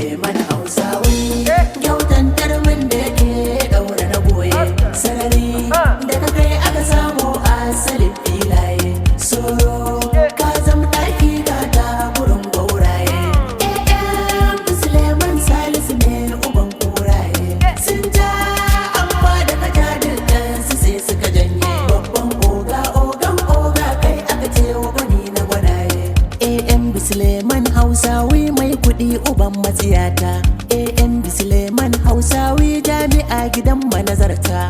Suleiman hausawiy kyautan tarmin da yake daura na goye sarari da ka kai aka samu asalin filaye soro ka zama ɗaki ka ta gurin gauraye Suleiman Salisu ne uban kuraye sun ja amma da ka ja dukkansu sai suka janye babban oga kai aka ce wa gwani na gwanaye Suleiman hausawiy mai kuɗi uban matsiyata Suleiman hausawiy jami'a gidan manazarta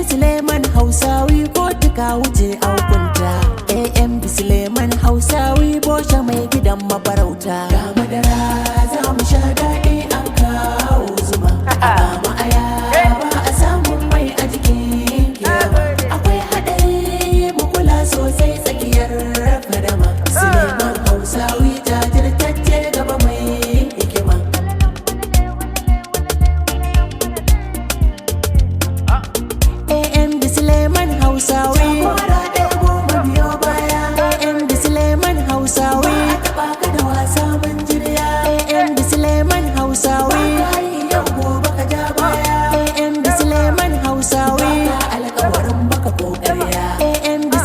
Suleiman hausawiy kotu ka wuce aukunta Suleiman hausawiy bosha mai gidan mafarauta ga madara za mu sha daɗi an kawo zuma amma aya ba a samun mai a jikin kiyama akwai haɗari mu kula sosai tsakiyar fadama Suleiman hausawiy jajirtacce gaba mai hikima Suleiman hausawiy Suleiman hausawiy ba ka da wasa mun jirya Suleiman hausawiy yau gobe ka ja baya Suleiman hausawiy alƙawarin baka kokariya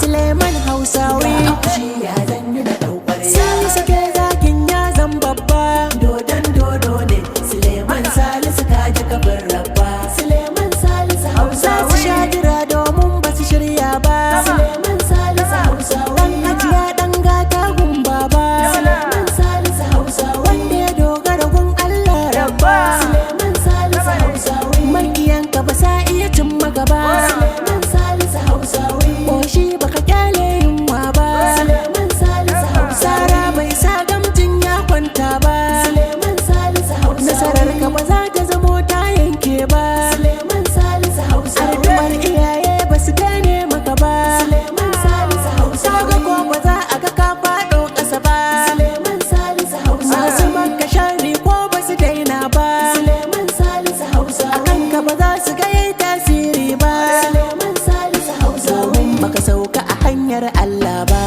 Suleiman hausawiy shi ya zanyi da daukar sai suke zakin ya zan babba dodon dodo ne Suleiman Salisu ka ji kafin rabba Suleiman Salisu hausawiy sha jira domin ba su shirya ba Suleiman Salisu hausawiy dan ajiya dan gata gun baba Suleiman Salisu hausawiy wanda ya dogara gun Allah rabba Suleiman Salisu hausawiy makiyanka ba sa iya cin maka ba Suleiman Salisu hausawiy koshi baka kyale yunwa ba Suleiman Salisu hausawiy sara bai sa gamjin ya kwanta ba Suleiman Salisu hausawiy nasarar ka ba za ta zamo ta yanke ba Suleiman Salisu hausawiy addu'ar iyaye ba su gane maka ba Suleiman Salisu hausawiy ga ko ba za a ga ka faɗo ƙasa ba Suleiman Salisu hausawiy masu maka sharri ko ba su daina ba Suleiman Salisu hausawiy akan ka ba za su ga yayi tasiri ba Suleiman Salisu hausawiy domin baka sauka a hanyar Allah ba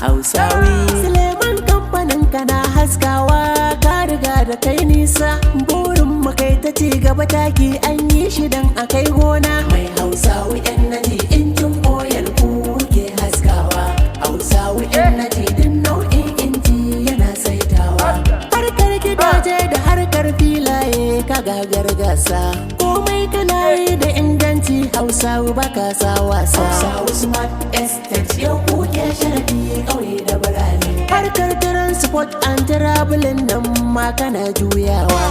hausawiy Suleiman kamfanin kana haskawa ka riga da kai nisa burin mu kai ta ci gaba taki an yi shi dan akai gona mai hausawiy yan naji injin oil ku ke haskawa hausawiy yan naji din nau'in inji yana saitawa harkar gidaje da harkar filaye ka gagar gasa komai kana yi da inganci hausawiy baka sa wasa hausawiy smart estate yau ku ke sharadi kauye da birane harkar transport and traveling nan ma kana juyawa